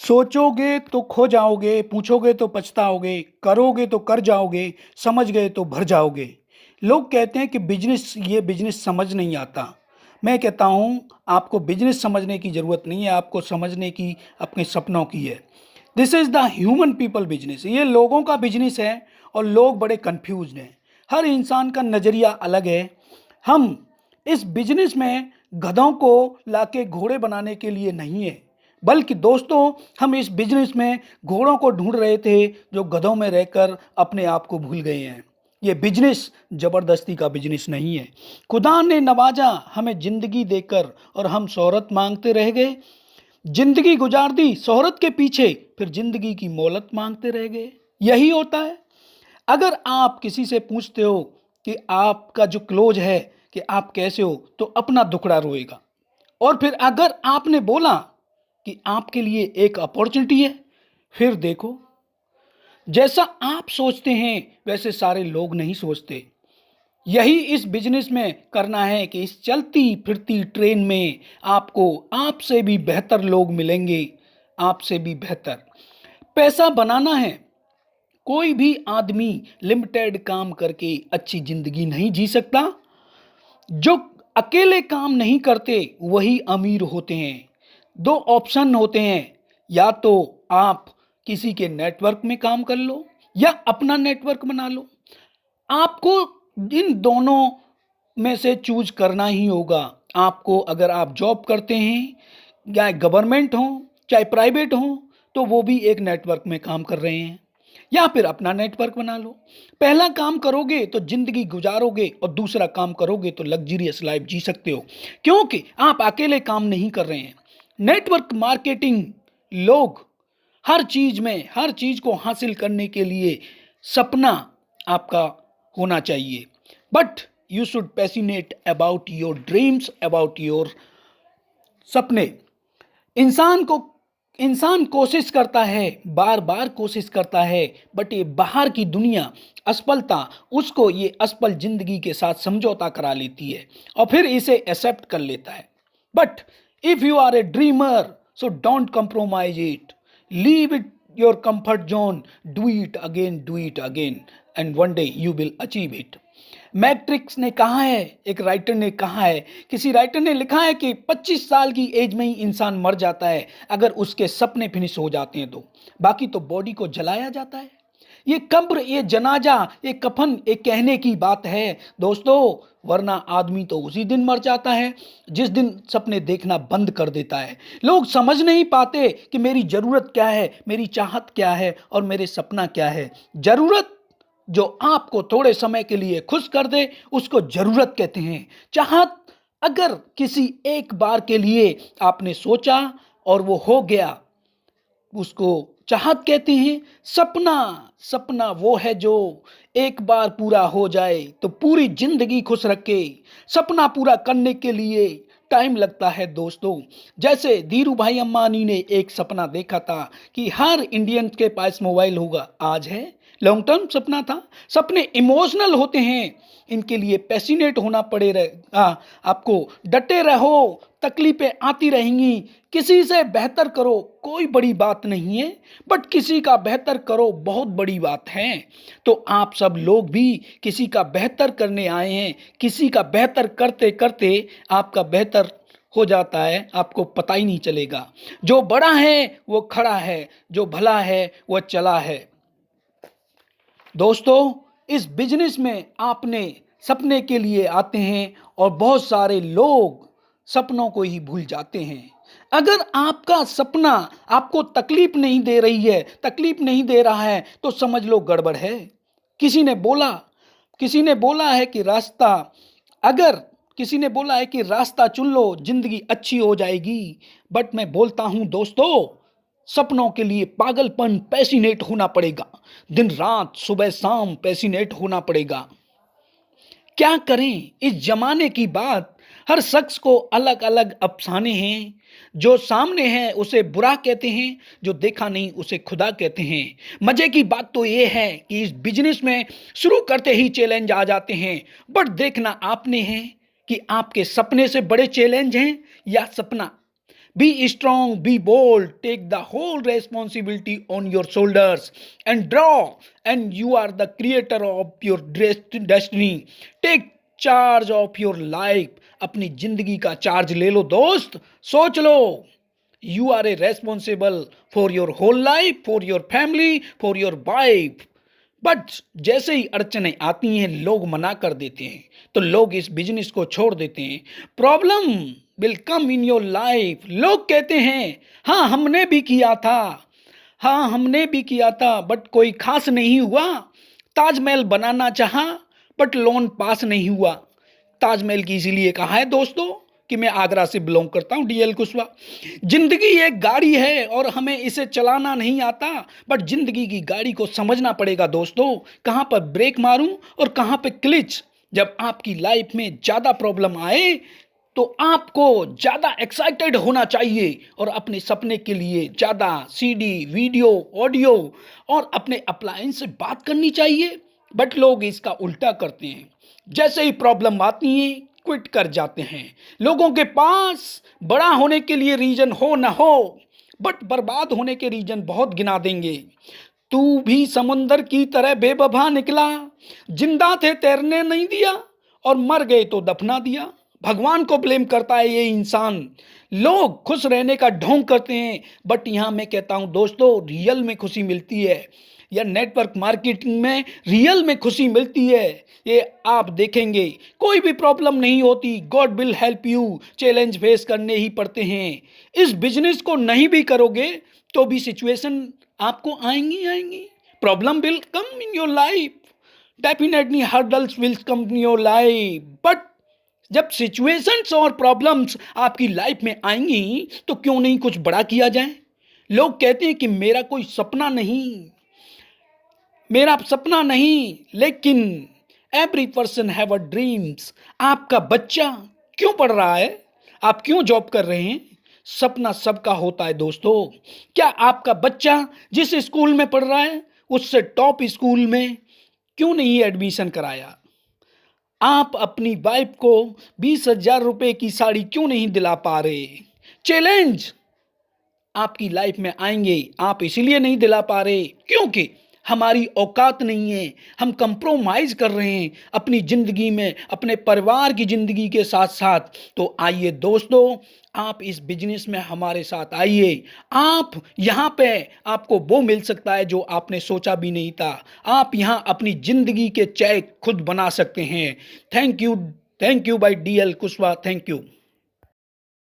सोचोगे तो खो जाओगे, पूछोगे तो पछताओगे, करोगे तो कर जाओगे, समझ गए तो भर जाओगे। लोग कहते हैं कि ये बिजनेस समझ नहीं आता। मैं कहता हूँ आपको बिजनेस समझने की ज़रूरत नहीं है, आपको समझने की अपने सपनों की है। This is the human people business. ये लोगों का बिजनेस है और लोग बड़े कंफ्यूज्ड हैं। हर इंसान का नज़रिया अलग है। हम इस बिजनेस में गधों को लाके घोड़े बनाने के लिए नहीं है, बल्कि दोस्तों हम इस बिजनेस में घोड़ों को ढूंढ रहे थे जो गधों में रहकर अपने आप को भूल गए हैं। ये बिजनेस जबरदस्ती का बिजनेस नहीं है। खुदा ने नवाजा हमें जिंदगी देकर और हम शोहरत मांगते रह गए। जिंदगी गुजार दी शोहरत के पीछे, फिर जिंदगी की मोहलत मांगते रह गए। यही होता है। अगर आप किसी से पूछते हो कि आपका जो क्लोज है कि आप कैसे हो, तो अपना दुखड़ा रोएगा। और फिर अगर आपने बोला कि आपके लिए एक अपॉर्चुनिटी है, फिर देखो, जैसा आप सोचते हैं वैसे सारे लोग नहीं सोचते। यही इस बिजनेस में करना है कि इस चलती फिरती ट्रेन में आपको आपसे भी बेहतर लोग मिलेंगे, आपसे भी बेहतर पैसा बनाना है। कोई भी आदमी लिमिटेड काम करके अच्छी जिंदगी नहीं जी सकता। जो अकेले काम नहीं करते वही अमीर होते हैं। दो ऑप्शन होते हैं, या तो आप किसी के नेटवर्क में काम कर लो या अपना नेटवर्क बना लो। आपको इन दोनों में से चूज करना ही होगा। आपको, अगर आप जॉब करते हैं, या गवर्नमेंट हो चाहे प्राइवेट हो, तो वो भी एक नेटवर्क में काम कर रहे हैं, या फिर अपना नेटवर्क बना लो। पहला काम करोगे तो जिंदगी गुजारोगे और दूसरा काम करोगे तो लग्जरियस लाइफ जी सकते हो, क्योंकि आप अकेले काम नहीं कर रहे हैं। नेटवर्क मार्केटिंग, लोग हर चीज को हासिल करने के लिए सपना आपका होना चाहिए। But you should passionate about your dreams, about your सपने। इंसान को इंसान कोशिश करता है, बार बार कोशिश करता है, बट ये बाहर की दुनिया, असफलता, उसको ये असफल जिंदगी के साथ समझौता करा लेती है और फिर इसे एक्सेप्ट कर लेता है। But if you are a dreamer, so don't compromise it, leave it your comfort zone, do it again, and one day you will achieve it. Matrix ने कहा है, एक राइटर ने कहा है, किसी राइटर ने लिखा है कि 25 साल की एज में ही इंसान मर जाता है अगर उसके सपने फिनिश हो जाते हैं तो। बाकी तो बॉडी को जलाया जाता है। ये कब्र, ये जनाजा, ये कफन एक कहने की बात है दोस्तों, वरना आदमी तो उसी दिन मर जाता है जिस दिन सपने देखना बंद कर देता है। लोग समझ नहीं पाते कि मेरी जरूरत क्या है, मेरी चाहत क्या है और मेरे सपना क्या है। जरूरत जो आपको थोड़े समय के लिए खुश कर दे उसको जरूरत कहते हैं। चाहत, अगर किसी एक बार के लिए आपने सोचा और वो हो गया, उसको चाहत कहते हैं। सपना, सपना वो है जो एक बार पूरा हो जाए तो पूरी जिंदगी खुश रखे। सपना पूरा करने के लिए टाइम लगता है दोस्तों। जैसे धीरू भाई अंबानी ने एक सपना देखा था कि हर इंडियन के पास मोबाइल होगा, आज है। लॉन्ग टर्म सपना था। सपने इमोशनल होते हैं, इनके लिए पैसिनेट होना पड़ेगा। आपको डटे रहो, तकलीफें आती रहेंगी। किसी से बेहतर करो, कोई बड़ी बात नहीं है, बट किसी का बेहतर करो, बहुत बड़ी बात है। तो आप सब लोग भी किसी का बेहतर करने आए हैं। किसी का बेहतर करते करते आपका बेहतर हो जाता है, आपको पता ही नहीं चलेगा। जो बड़ा है वो खड़ा है, जो भला है वो चला है। दोस्तों, इस बिजनेस में आपने सपने के लिए आते हैं और बहुत सारे लोग सपनों को ही भूल जाते हैं। अगर आपका सपना आपको तकलीफ नहीं दे रही है, तकलीफ नहीं दे रहा है, तो समझ लो गड़बड़ है। किसी ने बोला किसी ने बोला है कि रास्ता अगर किसी ने बोला है कि रास्ता चुन लो, जिंदगी अच्छी हो जाएगी। बट मैं बोलता हूं दोस्तों, सपनों के लिए पागलपन, पैसिनेट होना पड़ेगा। दिन रात, सुबह शाम पैसिनेट होना पड़ेगा। क्या करें, इस जमाने की बात, हर शख्स को अलग अलग अफसाने हैं। जो सामने है उसे बुरा कहते हैं, जो देखा नहीं उसे खुदा कहते हैं। मजे की बात तो ये है कि इस बिजनेस में शुरू करते ही चैलेंज आ जाते हैं, बट देखना आपने है कि आपके सपने से बड़े चैलेंज हैं या सपना। Be strong, be bold, take the whole responsibility on your shoulders and draw. And you are the creator of your destiny. Take charge of your life. अपनी जिंदगी का चार्ज ले लो दोस्त, सोच लो. You are a responsible for your whole life, for your family, for your wife. But जैसे ही अड़चने आती हैं लोग मना कर देते हैं, तो लोग इस बिजनेस को छोड़ देते हैं. Problem will come in your life. लोग कहते हैं हाँ हमने भी किया था, हाँ हमने भी किया था, बट कोई खास नहीं हुआ. ताजमहल बनाना चाहा बट लोन पास नहीं हुआ. ताजमहल की इसीलिए कहा है दोस्तों कि मैं आगरा से बिलोंग करता हूं, डीएल कुशवाहा. जिंदगी एक गाड़ी है और हमें इसे चलाना नहीं आता, बट जिंदगी की गाड़ी को समझना पड़ेगा दोस्तों, कहां पर ब्रेक मारूं और कहां पे क्लिच. जब आपकी लाइफ में ज्यादा प्रॉब्लम आए तो आपको ज्यादा एक्साइटेड होना चाहिए और अपने सपने के लिए ज्यादा सीडी, वीडियो, ऑडियो और अपने अप्लायंस से बात करनी चाहिए. बट लोग इसका उल्टा करते हैं. जैसे ही प्रॉब्लम आती है क्विट कर जाते हैं. लोगों के पास बड़ा होने के लिए रीजन हो ना हो, बट बर्बाद होने के रीजन बहुत गिना देंगे. तू भी समुंदर की तरह बेवफा निकला, जिंदा थे तैरने नहीं दिया और मर गए तो दफना दिया. भगवान को ब्लेम करता है ये इंसान. लोग खुश रहने का ढोंग करते हैं, बट यहां मैं कहता हूं दोस्तों रियल में खुशी मिलती है, या नेटवर्क मार्केटिंग में रियल में खुशी मिलती है. ये आप देखेंगे कोई भी प्रॉब्लम नहीं होती, God will help you. Challenge face करने ही पड़ते हैं. इस बिजनेस को नहीं भी करोगे तो भी सिचुएशन आपको आएंगी. Problem will come in your life, definitely hurdles will come in your life. But जब सिचुएशंस और प्रॉब्लम्स आपकी लाइफ में आएंगी तो क्यों नहीं कुछ बड़ा किया जाए. लोग कहते हैं कि मेरा कोई सपना नहीं, मेरा सपना नहीं, लेकिन every person have a dreams. आपका बच्चा क्यों पढ़ रहा है, आप क्यों जॉब कर रहे हैं, सपना सबका होता है दोस्तों. क्या आपका बच्चा जिस स्कूल में पढ़ रहा है उससे टॉप स्कूल में क्यों नहीं एडमिशन कराया. आप अपनी वाइफ को 20,000 रुपए की साड़ी क्यों नहीं दिला पा रहे. चैलेंज आपकी लाइफ में आएंगे, आप इसीलिए नहीं दिला पा रहे क्योंकि हमारी औकात नहीं है. हम कंप्रोमाइज कर रहे हैं अपनी जिंदगी में, अपने परिवार की जिंदगी के साथ साथ. तो आइए दोस्तों, आप इस बिजनेस में हमारे साथ आइए. आप यहाँ पे आपको वो मिल सकता है जो आपने सोचा भी नहीं था. आप यहाँ अपनी जिंदगी के चेक खुद बना सकते हैं. Thank you bye DL Kushwaha. Thank you.